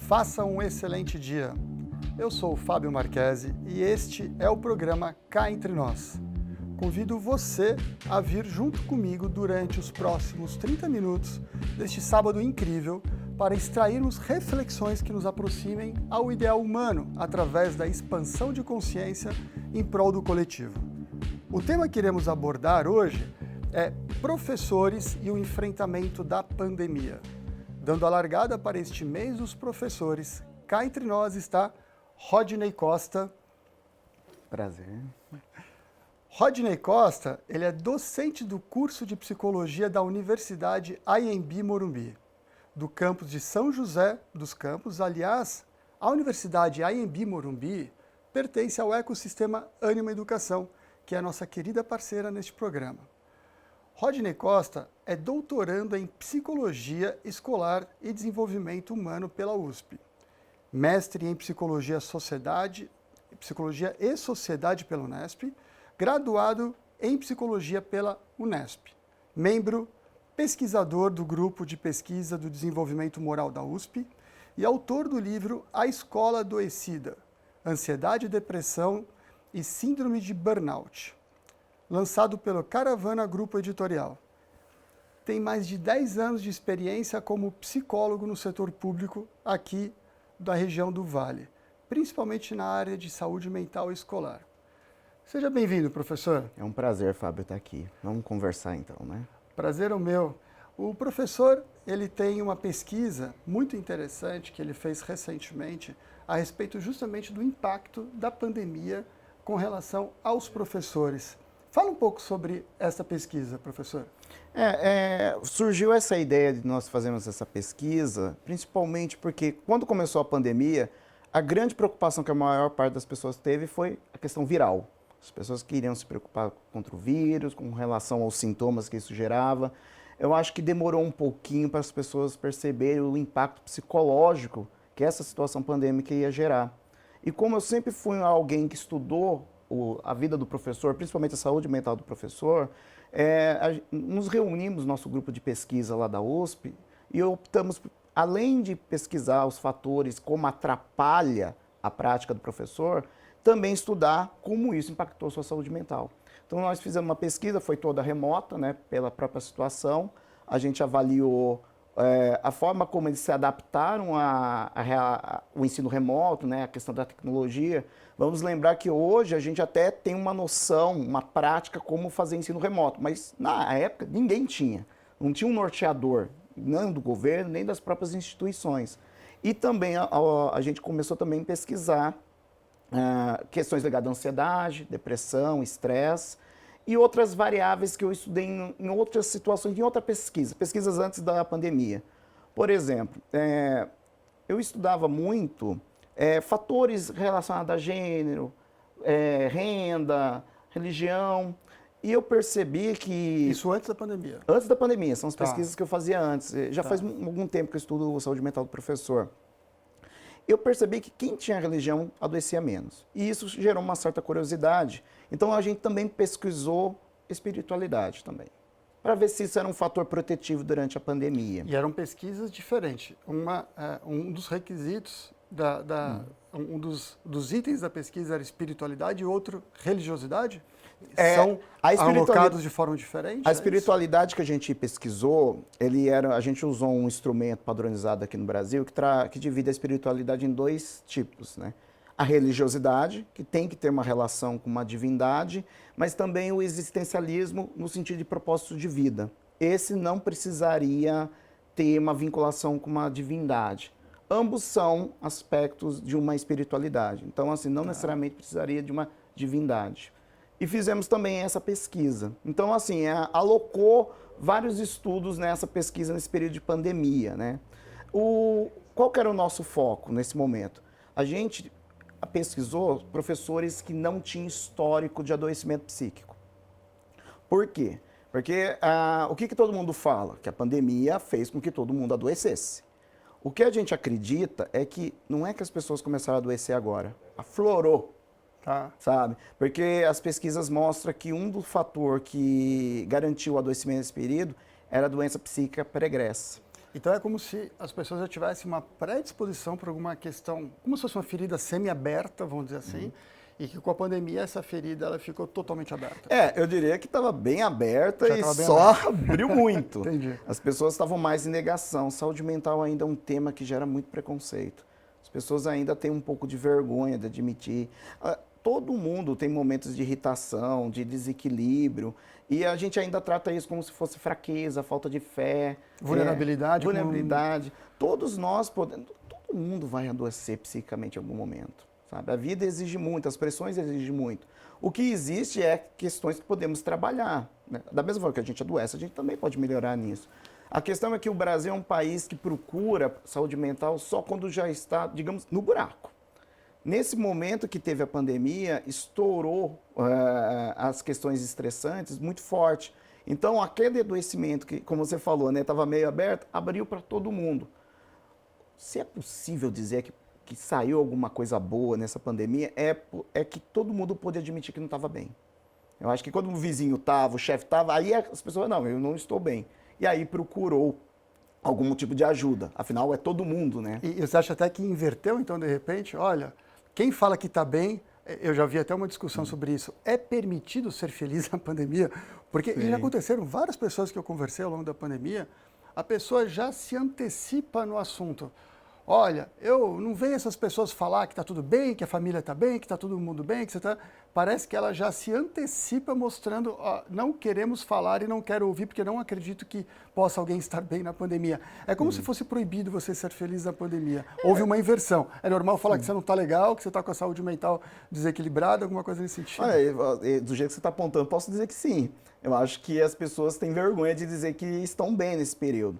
Faça um excelente dia. Eu sou o Fábio Marchese e este é o programa Cá Entre Nós. Convido você a vir junto comigo durante os próximos 30 minutos deste sábado incrível para extrairmos reflexões que nos aproximem ao ideal humano através da expansão de consciência em prol do coletivo. O tema que iremos abordar hoje é professores e o enfrentamento da pandemia. Dando a largada para este mês dos professores, cá entre nós está Rodney Costa. Prazer. Rodney Costa, ele é docente do curso de Psicologia da Universidade Anhembi Morumbi, do campus de São José dos Campos. Aliás, a Universidade Anhembi Morumbi pertence ao ecossistema Ânima Educação, que é a nossa querida parceira neste programa. Rodney Costa é doutorando em Psicologia Escolar e Desenvolvimento Humano pela USP, mestre em Psicologia e Sociedade pela Unesp, graduado em Psicologia pela Unesp, membro pesquisador do Grupo de Pesquisa do Desenvolvimento Moral da USP e autor do livro A Escola Adoecida, Ansiedade, Depressão e Síndrome de Burnout, lançado pelo Caravana Grupo Editorial. Tem mais de 10 anos de experiência como psicólogo no setor público aqui da região do Vale, principalmente na área de saúde mental escolar. Seja bem-vindo, professor. É um prazer, Fábio, estar aqui. Vamos conversar então, né? Prazer é o meu. O professor, ele tem uma pesquisa muito interessante que ele fez recentemente a respeito justamente do impacto da pandemia com relação aos professores. Fala um pouco sobre essa pesquisa, professor. Surgiu essa ideia de nós fazermos essa pesquisa, principalmente porque quando começou a pandemia, a grande preocupação que a maior parte das pessoas teve foi a questão viral. As pessoas queriam se preocupar contra o vírus, com relação aos sintomas que isso gerava. Eu acho que demorou um pouquinho para as pessoas perceberem o impacto psicológico que essa situação pandêmica ia gerar. E como eu sempre fui alguém que estudou a vida do professor, principalmente a saúde mental do professor, nos reunimos, nosso grupo de pesquisa lá da USP, e optamos, além de pesquisar os fatores como atrapalha a prática do professor, também estudar como isso impactou sua saúde mental. Então nós fizemos uma pesquisa, foi toda remota, né, pela própria situação. A gente avaliou a forma como eles se adaptaram ao ensino remoto, né, a questão da tecnologia. Vamos lembrar que hoje a gente até tem uma noção, uma prática como fazer ensino remoto, mas na época ninguém tinha. Não tinha um norteador, nem do governo, nem das próprias instituições. E também a gente começou também a pesquisar questões ligadas à ansiedade, depressão, estresse e outras variáveis que eu estudei em outras situações, em outra pesquisas antes da pandemia. Por exemplo, eu estudava muito fatores relacionados a gênero, renda, religião, e eu percebi que... Isso antes da pandemia? Antes da pandemia, são as pesquisas que eu fazia antes. Já faz algum tempo que eu estudo saúde mental do professor. Eu percebi que quem tinha religião adoecia menos. E isso gerou uma certa curiosidade. Então a gente também pesquisou espiritualidade também, para ver se isso era um fator protetivo durante a pandemia. E eram pesquisas diferentes. Um dos requisitos, um dos itens da pesquisa era espiritualidade e outro religiosidade? São alocados de forma diferente? A espiritualidade que a gente pesquisou, a gente usou um instrumento padronizado aqui no Brasil que divide a espiritualidade em dois tipos, né? A religiosidade, que tem que ter uma relação com uma divindade, mas também o existencialismo no sentido de propósito de vida. Esse não precisaria ter uma vinculação com uma divindade. Ambos são aspectos de uma espiritualidade. Então, assim, não necessariamente precisaria de uma divindade. E fizemos também essa pesquisa. Então, assim, alocou vários estudos nessa pesquisa nesse período de pandemia, né? Qual que era o nosso foco nesse momento? A gente pesquisou professores que não tinham histórico de adoecimento psíquico. Por quê? Porque o que todo mundo fala? Que a pandemia fez com que todo mundo adoecesse. O que a gente acredita é que não é que as pessoas começaram a adoecer agora, aflorou. Sabe? Porque as pesquisas mostram que um dos fatores que garantiu o adoecimento nesse período era a doença psíquica pregressa. Então é como se as pessoas já tivessem uma predisposição para alguma questão, como se fosse uma ferida semi-aberta, vamos dizer assim, e que com a pandemia essa ferida ela ficou totalmente aberta. Eu diria que estava bem aberta Já e tava bem só aberta. abriu muito. Entendi. As pessoas estavam mais em negação. Saúde mental ainda é um tema que gera muito preconceito. As pessoas ainda têm um pouco de vergonha de admitir. Todo mundo tem momentos de irritação, de desequilíbrio, e a gente ainda trata isso como se fosse fraqueza, falta de fé. Vulnerabilidade. Vulnerabilidade. Todos nós podemos, todo mundo vai adoecer psicicamente em algum momento. Sabe? A vida exige muito, as pressões exigem muito. O que existe é questões que podemos trabalhar, né? Da mesma forma que a gente adoece, a gente também pode melhorar nisso. A questão é que o Brasil é um país que procura saúde mental só quando já está, digamos, no buraco. Nesse momento que teve a pandemia, estourou as questões estressantes muito forte. Então, aquele adoecimento que, como você falou, né, estava meio aberto, abriu para todo mundo. Se é possível dizer que saiu alguma coisa boa nessa pandemia, é que todo mundo pôde admitir que não estava bem. Eu acho que quando o vizinho estava, o chefe estava, aí as pessoas, não, eu não estou bem. E aí procurou algum tipo de ajuda. Afinal, é todo mundo, né? E você acha até que inverteu, então, de repente, olha, quem fala que está bem, eu já vi até uma discussão sobre isso, é permitido ser feliz na pandemia? Porque já aconteceram várias pessoas que eu conversei ao longo da pandemia, a pessoa já se antecipa no assunto. Olha, eu não vejo essas pessoas falar que está tudo bem, que a família está bem, que está todo mundo bem, que você está... Parece que ela já se antecipa mostrando, ó, não queremos falar e não quero ouvir, porque não acredito que possa alguém estar bem na pandemia. É como se fosse proibido você ser feliz na pandemia. Houve uma inversão. É normal falar que você não está legal, que você está com a saúde mental desequilibrada, alguma coisa nesse sentido? Olha, do jeito que você está apontando, posso dizer que sim. Eu acho que as pessoas têm vergonha de dizer que estão bem nesse período.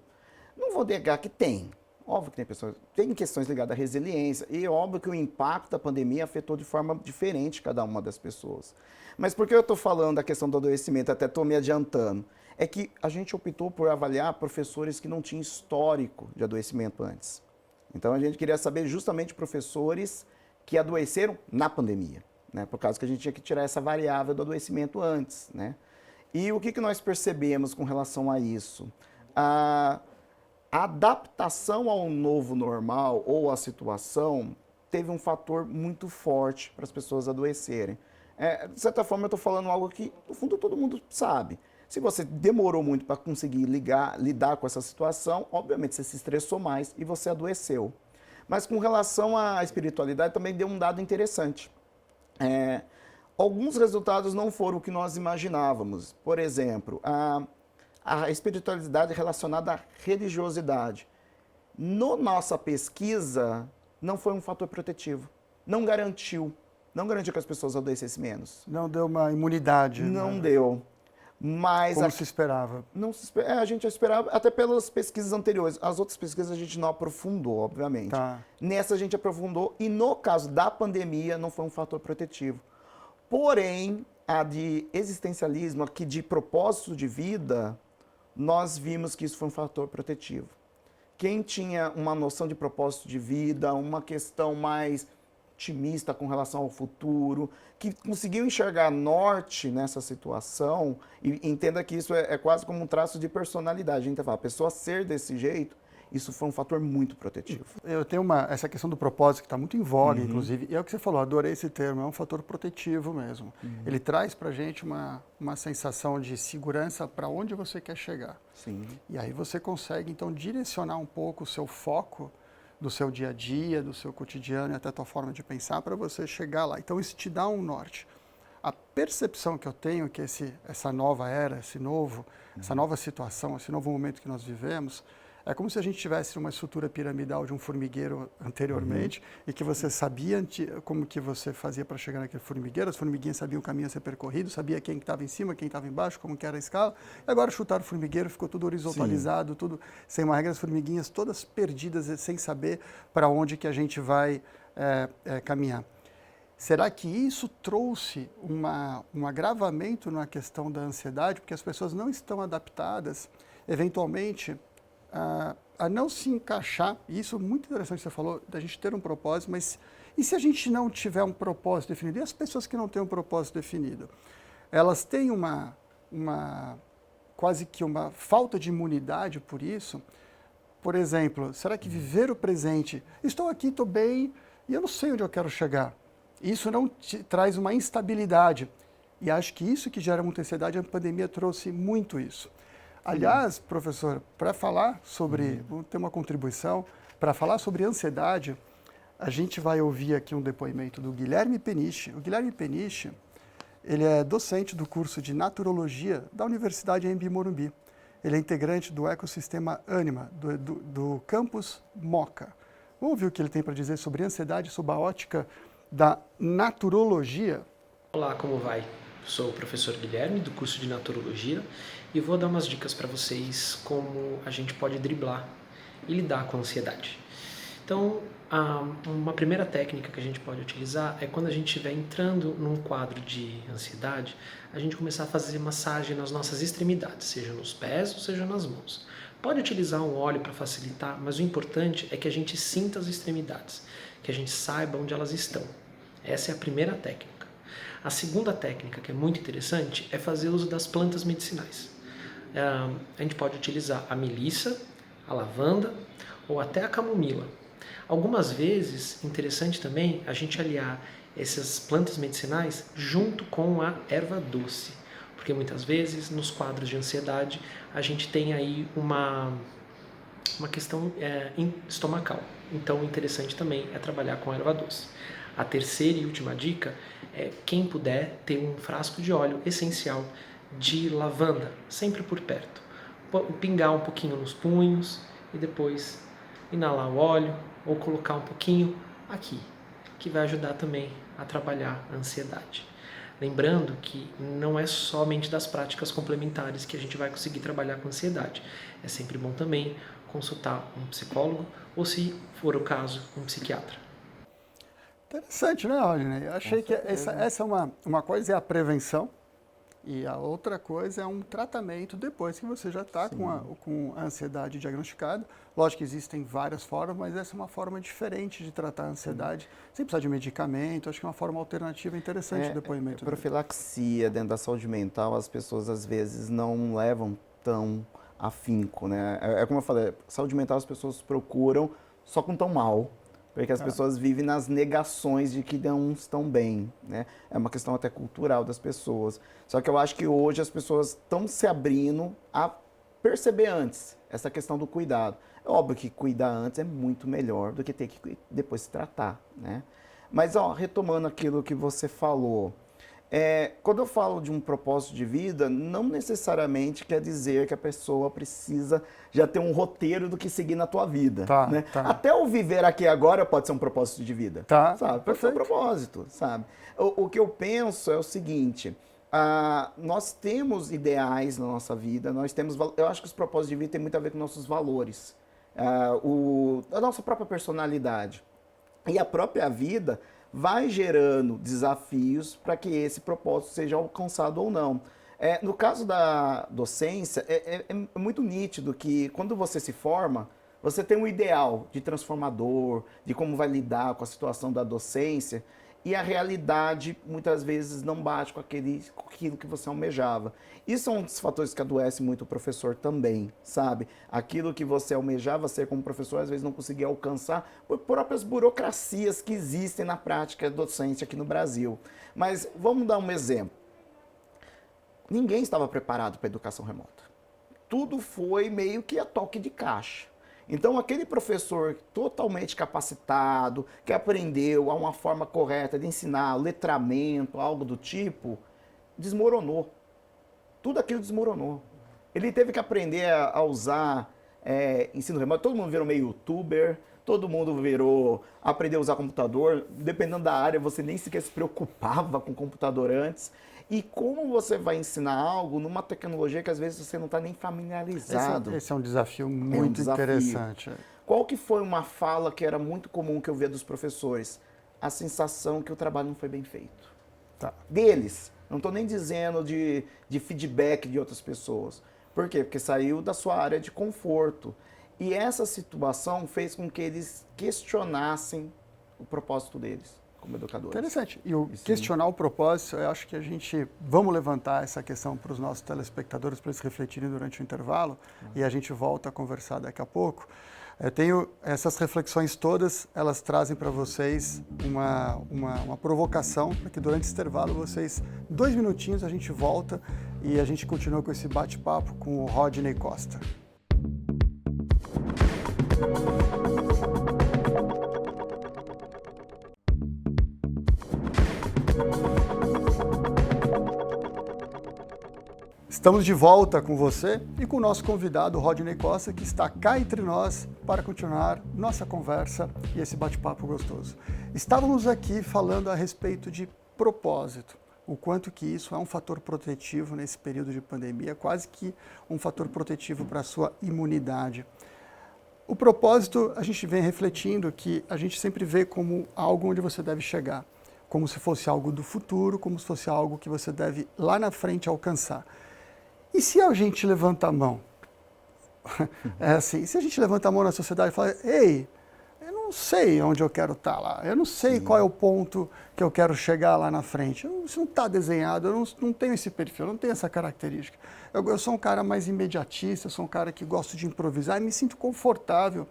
Não vou negar que tem. Óbvio que tem questões ligadas à resiliência e óbvio que o impacto da pandemia afetou de forma diferente cada uma das pessoas. Mas por que eu estou falando da questão do adoecimento, até estou me adiantando? É que a gente optou por avaliar professores que não tinham histórico de adoecimento antes. Então a gente queria saber justamente professores que adoeceram na pandemia, né? Por causa que a gente tinha que tirar essa variável do adoecimento antes, né? E o que nós percebemos com relação a isso? A adaptação ao novo normal ou à situação teve um fator muito forte para as pessoas adoecerem. De certa forma, eu estou falando algo que, no fundo, todo mundo sabe. Se você demorou muito para conseguir lidar com essa situação, obviamente você se estressou mais e você adoeceu. Mas com relação à espiritualidade, também deu um dado interessante. Alguns resultados não foram o que nós imaginávamos. Por exemplo, a espiritualidade relacionada à religiosidade. Nossa pesquisa, não foi um fator protetivo. Não garantiu que as pessoas adoecessem menos. Não deu uma imunidade. Não deu. Mas como se esperava. A gente esperava, até pelas pesquisas anteriores. As outras pesquisas a gente não aprofundou, obviamente. Tá. Nessa a gente aprofundou e no caso da pandemia não foi um fator protetivo. Porém, a de existencialismo, a que de propósito de vida, nós vimos que isso foi um fator protetivo. Quem tinha uma noção de propósito de vida, uma questão mais otimista com relação ao futuro, que conseguiu enxergar norte nessa situação, e entenda que isso é quase como um traço de personalidade. A gente fala, a pessoa ser desse jeito, isso foi um fator muito protetivo. Eu tenho essa questão do propósito que está muito em voga, inclusive, e é o que você falou, adorei esse termo, é um fator protetivo mesmo. Ele traz para a gente uma sensação de segurança para onde você quer chegar. Sim. E aí você consegue, então, direcionar um pouco o seu foco do seu dia a dia, do seu cotidiano e até a tua forma de pensar para você chegar lá. Então, isso te dá um norte. A percepção que eu tenho que essa nova era, essa nova situação, esse novo momento que nós vivemos, é como se a gente tivesse uma estrutura piramidal de um formigueiro anteriormente e que você sabia como que você fazia para chegar naquele formigueiro, as formiguinhas sabiam o caminho a ser percorrido, sabia quem estava em cima, quem estava embaixo, como que era a escala. E agora chutaram o formigueiro, ficou tudo horizontalizado, tudo sem uma regra, as formiguinhas todas perdidas, sem saber para onde que a gente vai caminhar. Será que isso trouxe um agravamento na questão da ansiedade, porque as pessoas não estão adaptadas, eventualmente, a não se encaixar, e isso é muito interessante que você falou, da gente ter um propósito, mas e se a gente não tiver um propósito definido? E as pessoas que não têm um propósito definido? Elas têm quase que uma falta de imunidade por isso, Por exemplo, será que viver o presente, estou aqui, estou bem e eu não sei onde eu quero chegar. Isso não te traz uma instabilidade. E acho que isso que gera muita ansiedade, a pandemia trouxe muito isso. Aliás, professor, para falar sobre, vamos ter uma contribuição, para falar sobre ansiedade, a gente vai ouvir aqui um depoimento do Guilherme Peniche. O Guilherme Peniche, ele é docente do curso de Naturologia da Universidade Anhembi Morumbi. Ele é integrante do ecossistema Anima, do campus Moca. Vamos ouvir o que ele tem para dizer sobre ansiedade, sob a ótica da naturologia. Olá, como vai? Sou o professor Guilherme, do curso de Naturologia, e vou dar umas dicas para vocês como a gente pode driblar e lidar com a ansiedade. Então, uma primeira técnica que a gente pode utilizar é quando a gente estiver entrando num quadro de ansiedade, a gente começar a fazer massagem nas nossas extremidades, seja nos pés ou seja nas mãos. Pode utilizar um óleo para facilitar, mas o importante é que a gente sinta as extremidades, que a gente saiba onde elas estão. Essa é a primeira técnica. A segunda técnica, que é muito interessante, é fazer uso das plantas medicinais. A gente pode utilizar a melissa, a lavanda ou até a camomila. Algumas vezes, interessante também, a gente aliar essas plantas medicinais junto com a erva doce, porque muitas vezes nos quadros de ansiedade a gente tem aí uma questão estomacal. Então, interessante também é trabalhar com a erva doce. A terceira e última dica é quem puder ter um frasco de óleo essencial de lavanda, sempre por perto. Pingar um pouquinho nos punhos e depois inalar o óleo ou colocar um pouquinho aqui, que vai ajudar também a trabalhar a ansiedade. Lembrando que não é somente das práticas complementares que a gente vai conseguir trabalhar com ansiedade. É sempre bom também consultar um psicólogo ou, se for o caso, um psiquiatra. Interessante, né, Rodney? Eu achei que essa é uma coisa é a prevenção e a outra coisa é um tratamento depois que você já está com a ansiedade diagnosticada. Lógico que existem várias formas, mas essa é uma forma diferente de tratar a ansiedade, sem precisar de medicamento. Acho que é uma forma alternativa interessante o depoimento. Profilaxia dentro da saúde mental, as pessoas às vezes não levam tão afinco, né? É como eu falei, saúde mental as pessoas procuram só quando estão mal, porque as pessoas vivem nas negações de que não estão bem, né? É uma questão até cultural das pessoas. Só que eu acho que hoje as pessoas estão se abrindo a perceber antes essa questão do cuidado. É óbvio que cuidar antes é muito melhor do que ter que depois se tratar, né? Mas, retomando aquilo que você falou, quando eu falo de um propósito de vida, não necessariamente quer dizer que a pessoa precisa já ter um roteiro do que seguir na tua vida. Né? Até o viver aqui agora pode ser um propósito de vida. Sabe? Pode ser um propósito, sabe? O que eu penso é o seguinte, nós temos ideais na nossa vida, eu acho que os propósitos de vida têm muito a ver com nossos valores, a nossa própria personalidade. E a própria vida vai gerando desafios para que esse propósito seja alcançado ou não. No caso da docência, é muito nítido que quando você se forma, você tem um ideal de transformador, de como vai lidar com a situação da docência, e a realidade muitas vezes não bate com aquilo que você almejava. Isso é um dos fatores que adoece muito o professor também, sabe? Aquilo que você almejava ser como professor, às vezes não conseguia alcançar por próprias burocracias que existem na prática docente aqui no Brasil. Mas vamos dar um exemplo. Ninguém estava preparado para a educação remota. Tudo foi meio que a toque de caixa. Então, aquele professor totalmente capacitado, que aprendeu a uma forma correta de ensinar, letramento, algo do tipo, desmoronou. Tudo aquilo desmoronou. Ele teve que aprender a usar ensino remoto. Todo mundo virou meio youtuber, todo mundo aprendeu a usar computador. Dependendo da área, você nem sequer se preocupava com computador antes. E como você vai ensinar algo numa tecnologia que às vezes você não está nem familiarizado? Esse é um desafio muito interessante. Qual que foi uma fala que era muito comum que eu via dos professores? A sensação que o trabalho não foi bem feito. Deles. Não estou nem dizendo de feedback de outras pessoas. Por quê? Porque saiu da sua área de conforto. E essa situação fez com que eles questionassem o propósito deles como educadores. Interessante. E o questionar o propósito, eu acho que vamos levantar essa questão para os nossos telespectadores, para eles refletirem durante o intervalo, e a gente volta a conversar daqui a pouco. Eu tenho essas reflexões todas, elas trazem para vocês uma provocação, para que durante esse intervalo vocês, 2 minutinhos, a gente volta e a gente continua com esse bate-papo com o Rodney Costa. Estamos de volta com você e com o nosso convidado, Rodney Costa, que está cá entre nós para continuar nossa conversa e esse bate-papo gostoso. Estávamos aqui falando a respeito de propósito, o quanto que isso é um fator protetivo nesse período de pandemia, quase que um fator protetivo para a sua imunidade. O propósito, a gente vem refletindo que a gente sempre vê como algo onde você deve chegar, como se fosse algo do futuro, como se fosse algo que você deve lá na frente alcançar. E se a gente levanta a mão? É assim, se a gente levanta a mão na sociedade e fala, ei, eu não sei onde eu quero estar lá, eu não sei qual é o ponto que eu quero chegar lá na frente, isso não está desenhado, eu não tenho esse perfil, eu não tenho essa característica. Eu sou um cara mais imediatista, eu sou um cara que gosto de improvisar, me sinto confortável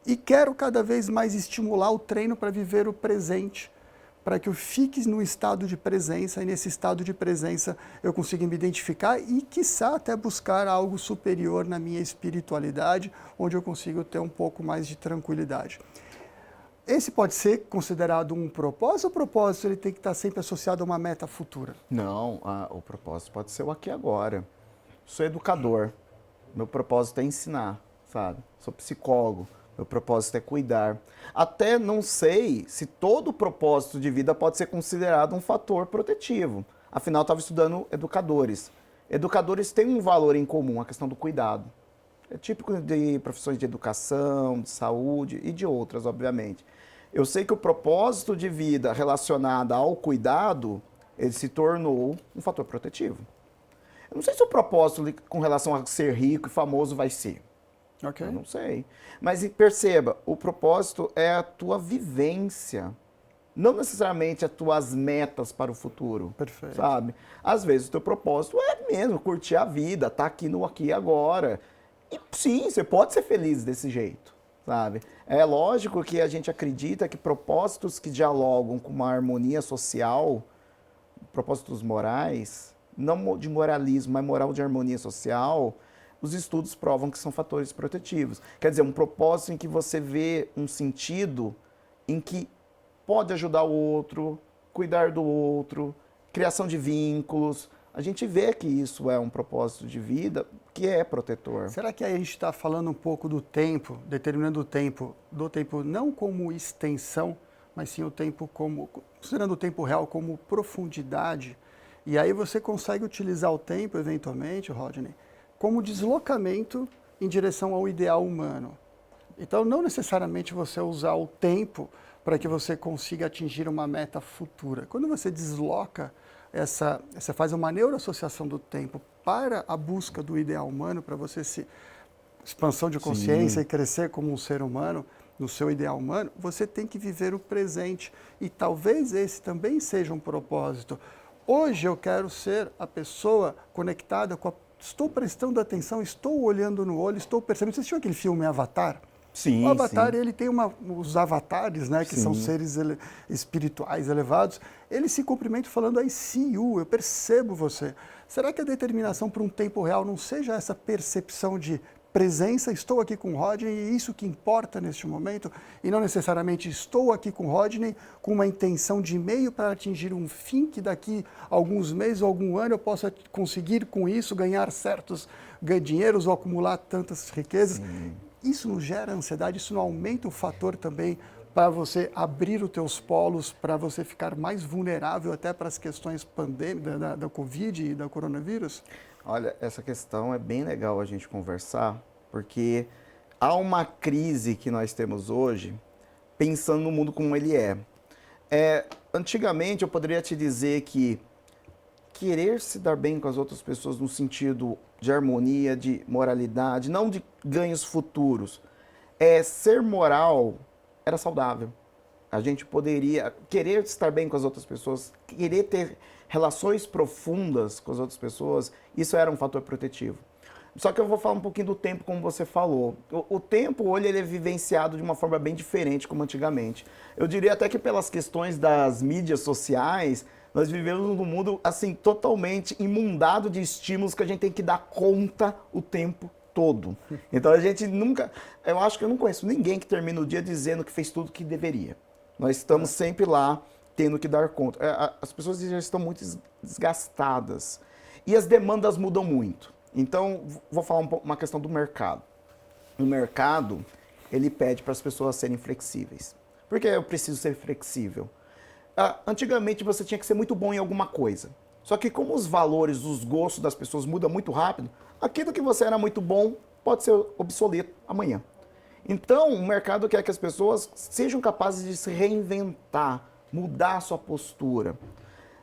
e quero cada vez mais estimular o treino para viver o presente, para que eu fique no estado de presença, e nesse estado de presença eu consiga me identificar e, quiçá, até buscar algo superior na minha espiritualidade, onde eu consigo ter um pouco mais de tranquilidade. Esse pode ser considerado um propósito, ou o propósito ele tem que estar sempre associado a uma meta futura? Não, o propósito pode ser o aqui e agora. Sou educador, meu propósito é ensinar, sabe? Sou psicólogo. Meu propósito é cuidar. Até não sei se todo propósito de vida pode ser considerado um fator protetivo. Afinal, eu estava estudando educadores. Educadores têm um valor em comum, a questão do cuidado. É típico de profissões de educação, de saúde e de outras, obviamente. Eu sei que o propósito de vida relacionado ao cuidado, ele se tornou um fator protetivo. Eu não sei se o propósito com relação a ser rico e famoso vai ser. Okay. Eu não sei. Mas perceba, o propósito é a tua vivência, não necessariamente as tuas metas para o futuro. Perfeito. Sabe? Às vezes o teu propósito é mesmo curtir a vida, estar aqui no aqui e agora. E sim, você pode ser feliz desse jeito, sabe? É lógico que a gente acredita que propósitos que dialogam com uma harmonia social, propósitos morais, não de moralismo, mas moral de harmonia social, os estudos provam que são fatores protetivos. Quer dizer, um propósito em que você vê um sentido em que pode ajudar o outro, cuidar do outro, criação de vínculos. A gente vê que isso é um propósito de vida que é protetor. Será que aí a gente está falando um pouco do tempo, determinando o tempo, do tempo não como extensão, mas sim o tempo como, considerando o tempo real como profundidade? E aí você consegue utilizar o tempo, eventualmente, Rodney, como deslocamento em direção ao ideal humano. Então, não necessariamente você usar o tempo para que você consiga atingir uma meta futura. Quando você desloca você faz uma neuroassociação do tempo para a busca do ideal humano, para você expansão de consciência e crescer como um ser humano, no seu ideal humano, você tem que viver o presente. E talvez esse também seja um propósito. Hoje eu quero ser a pessoa conectada com estou prestando atenção, estou olhando no olho, estou percebendo. Você assistiu aquele filme Avatar? Sim, o Avatar, sim. Ele tem os avatares, né, que são seres espirituais elevados. Eles se cumprimentam falando, I see you, eu percebo você. Será que a determinação para um tempo real não seja essa percepção de presença, estou aqui com o Rodney e isso que importa neste momento, e não necessariamente estou aqui com o Rodney com uma intenção de meio para atingir um fim que daqui a alguns meses ou algum ano eu possa conseguir com isso ganhar certos dinheiros ou acumular tantas riquezas. Isso não gera ansiedade, isso não aumenta o fator também para você abrir os teus polos, para você ficar mais vulnerável até para as questões pandêmicas da Covid e da coronavírus? Olha, essa questão é bem legal a gente conversar, porque há uma crise que nós temos hoje, pensando no mundo como ele é. Antigamente eu poderia te dizer que querer se dar bem com as outras pessoas no sentido de harmonia, de moralidade, não de ganhos futuros, ser moral era saudável. a gente poderia querer estar bem com as outras pessoas, querer ter relações profundas com as outras pessoas, isso era um fator protetivo. Só que eu vou falar um pouquinho do tempo, como você falou. O tempo hoje ele é vivenciado de uma forma bem diferente como antigamente. Eu diria até que pelas questões das mídias sociais, nós vivemos num mundo assim totalmente inundado de estímulos que a gente tem que dar conta o tempo todo. Então a gente nunca, eu acho que eu não conheço ninguém que termina o dia dizendo que fez tudo o que deveria. Nós estamos sempre lá tendo que dar conta. As pessoas já estão muito desgastadas e as demandas mudam muito. Então, vou falar uma questão do mercado. O mercado, ele pede para as pessoas serem flexíveis. Por que eu preciso ser flexível? Antigamente, você tinha que ser muito bom em alguma coisa. Só que como os valores, os gostos das pessoas mudam muito rápido, aquilo que você era muito bom pode ser obsoleto amanhã. Então, o mercado quer que as pessoas sejam capazes de se reinventar, mudar a sua postura.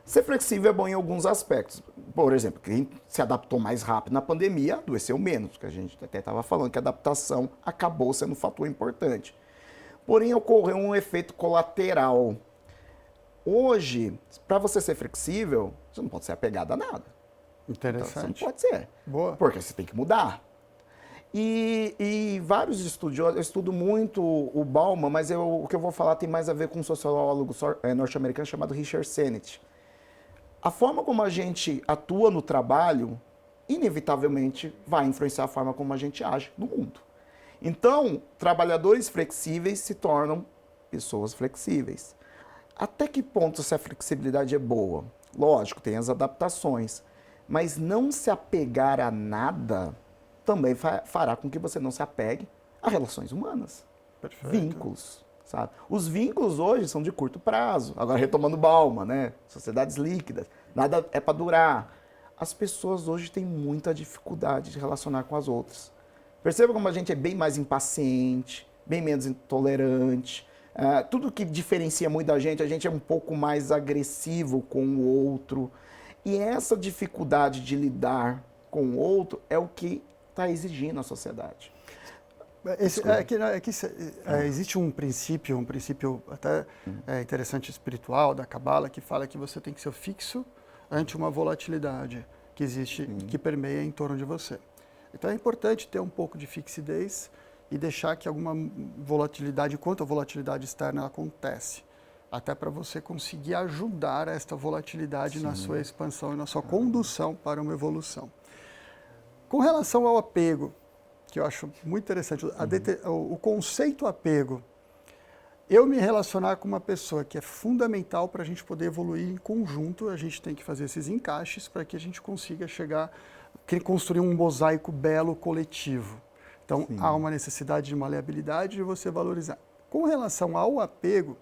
Ser flexível é bom em alguns aspectos. Por exemplo, quem se adaptou mais rápido na pandemia adoeceu menos, porque a gente até estava falando que a adaptação acabou sendo um fator importante. Porém, ocorreu um efeito colateral. Hoje, para você ser flexível, você não pode ser apegado a nada. Interessante. Então, você não pode ser. Boa. Porque você tem que mudar. E vários estudiosos, eu estudo muito o Bauman, mas o que eu vou falar tem mais a ver com um sociólogo norte-americano chamado Richard Sennett. A forma como a gente atua no trabalho, inevitavelmente, vai influenciar a forma como a gente age no mundo. Então, trabalhadores flexíveis se tornam pessoas flexíveis. Até que ponto essa flexibilidade é boa? Lógico, tem as adaptações, mas não se apegar a nada também fará com que você não se apegue a relações humanas. Perfeito. Vínculos. Sabe? Os vínculos hoje são de curto prazo. Agora, retomando Bauman, né? Sociedades líquidas, nada é para durar. As pessoas hoje têm muita dificuldade de relacionar com as outras. Perceba como a gente é bem mais impaciente, bem menos intolerante. Tudo que diferencia muito da gente, a gente é um pouco mais agressivo com o outro. E essa dificuldade de lidar com o outro é o que está exigindo a sociedade. Existe um princípio até interessante espiritual da Cabala que fala que você tem que ser fixo ante uma volatilidade que existe, que permeia em torno de você. Então é importante ter um pouco de fixidez e deixar que alguma volatilidade, enquanto a volatilidade externa ela acontece, até para você conseguir ajudar esta volatilidade na sua expansão e na sua condução para uma evolução. Com relação ao apego, que eu acho muito interessante, o conceito apego, eu me relacionar com uma pessoa que é fundamental para a gente poder evoluir em conjunto, a gente tem que fazer esses encaixes para que a gente consiga construir um mosaico belo coletivo. Então, há uma necessidade de maleabilidade de você valorizar. Com relação ao apego,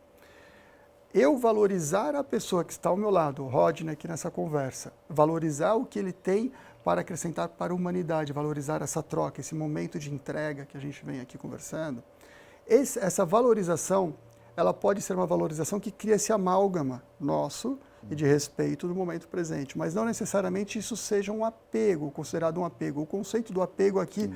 eu valorizar a pessoa que está ao meu lado, o Rodney aqui nessa conversa, valorizar o que ele tem para acrescentar para a humanidade, valorizar essa troca, esse momento de entrega que a gente vem aqui conversando. Essa valorização, ela pode ser uma valorização que cria esse amálgama nosso e de respeito no momento presente, mas não necessariamente isso seja um apego, considerado um apego. O conceito do apego aqui,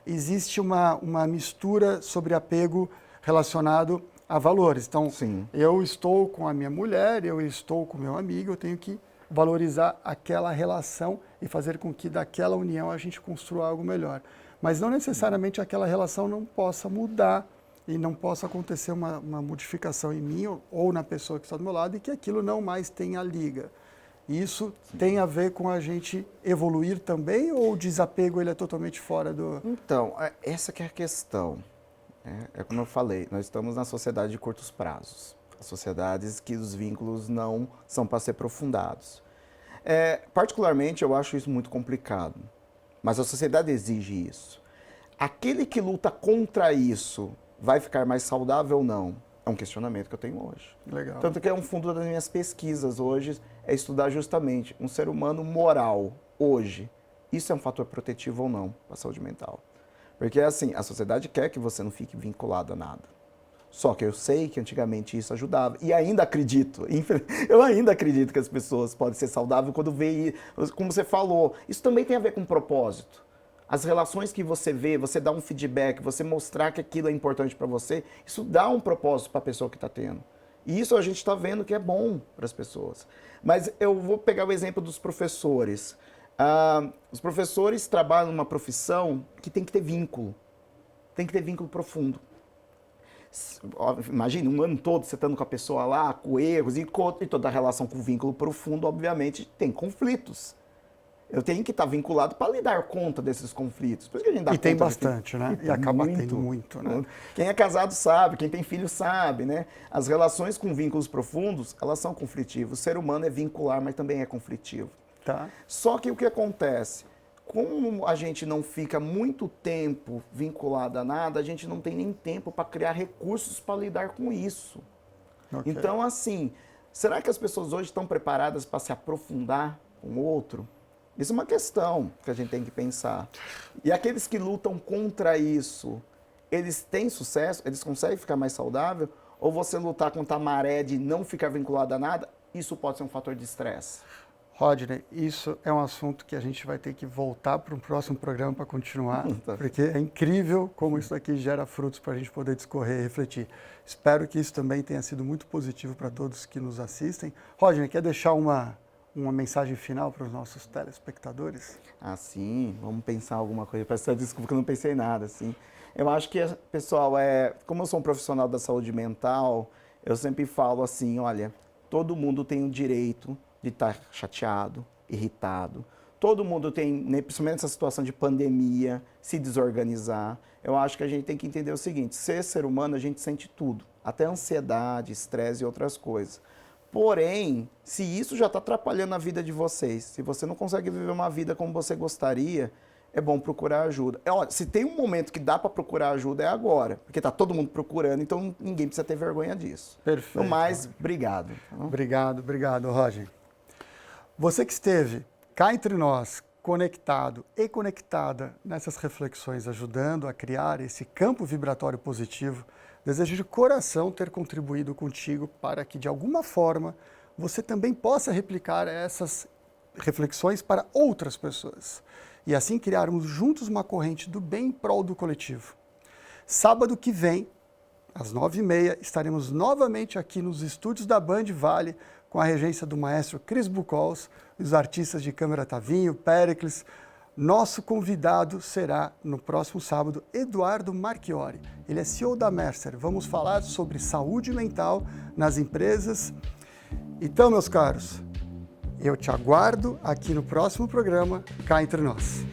existe uma mistura sobre apego relacionado a valores. Então, eu estou com a minha mulher, eu estou com o meu amigo, eu tenho que valorizar aquela relação e fazer com que daquela união a gente construa algo melhor. Mas não necessariamente aquela relação não possa mudar e não possa acontecer uma modificação em mim ou na pessoa que está do meu lado e que aquilo não mais tenha liga. Isso tem a ver com a gente evoluir também ou o desapego ele é totalmente fora do... Então, essa que é a questão. É como eu falei, nós estamos na sociedade de curtos prazos. As sociedades que os vínculos não são para ser aprofundados. Particularmente, eu acho isso muito complicado. Mas a sociedade exige isso. Aquele que luta contra isso vai ficar mais saudável ou não? É um questionamento que eu tenho hoje. Legal. Tanto que é um fundo das minhas pesquisas hoje, é estudar justamente um ser humano moral hoje. Isso é um fator protetivo ou não para a saúde mental? Porque assim, a sociedade quer que você não fique vinculado a nada. Só que eu sei que antigamente isso ajudava. E ainda acredito, eu ainda acredito que as pessoas podem ser saudáveis quando vê, como você falou, isso também tem a ver com propósito. As relações que você vê, você dá um feedback, você mostrar que aquilo é importante para você, isso dá um propósito para a pessoa que está tendo. E isso a gente está vendo que é bom para as pessoas. Mas eu vou pegar o exemplo dos professores. Os professores trabalham numa profissão que tem que ter vínculo. Tem que ter vínculo profundo. Imagine, um ano todo você estando com a pessoa lá, com erros, e toda a relação com o vínculo profundo, obviamente, tem conflitos. Eu tenho que estar vinculado para dar conta desses conflitos. Por isso que a gente dá E tem conta bastante, né? E acaba tendo muito, né? Quem é casado sabe, quem tem filho sabe, né? As relações com vínculos profundos, elas são conflitivas. O ser humano é vincular, mas também é conflitivo. Tá. Só que o que acontece? Como a gente não fica muito tempo vinculado a nada, a gente não tem nem tempo para criar recursos para lidar com isso. Okay. Então, assim, será que as pessoas hoje estão preparadas para se aprofundar com o outro? Isso é uma questão que a gente tem que pensar. E aqueles que lutam contra isso, eles têm sucesso? Eles conseguem ficar mais saudável? Ou você lutar contra a maré de não ficar vinculado a nada, isso pode ser um fator de estresse? Rodney, isso é um assunto que a gente vai ter que voltar para um próximo programa para continuar, porque é incrível como isso daqui gera frutos para a gente poder discorrer e refletir. Espero que isso também tenha sido muito positivo para todos que nos assistem. Rodney, quer deixar uma mensagem final para os nossos telespectadores? Sim, vamos pensar alguma coisa. Peço desculpa que eu não pensei nada, assim. Eu acho que, pessoal, como eu sou um profissional da saúde mental, eu sempre falo assim, olha, todo mundo tem o direito de estar chateado, irritado. Todo mundo tem, principalmente nessa situação de pandemia, se desorganizar. Eu acho que a gente tem que entender o seguinte, ser humano, a gente sente tudo, até ansiedade, estresse e outras coisas. Porém, se isso já está atrapalhando a vida de vocês, se você não consegue viver uma vida como você gostaria, é bom procurar ajuda. Olha, se tem um momento que dá para procurar ajuda, é agora, porque está todo mundo procurando, então ninguém precisa ter vergonha disso. Perfeito. No mais, obrigado. Obrigado, Roger. Você que esteve cá entre nós, conectado e conectada nessas reflexões, ajudando a criar esse campo vibratório positivo, desejo de coração ter contribuído contigo para que, de alguma forma, você também possa replicar essas reflexões para outras pessoas. E assim criarmos juntos uma corrente do bem em prol do coletivo. Sábado que vem, às 9h30, estaremos novamente aqui nos estúdios da Band Vale, com a regência do maestro Cris Bucols e os artistas de câmera Tavinho, Péricles. Nosso convidado será, no próximo sábado, Eduardo Marchiori. Ele é CEO da Mercer. Vamos falar sobre saúde mental nas empresas. Então, meus caros, eu te aguardo aqui no próximo programa, Cá Entre Nós.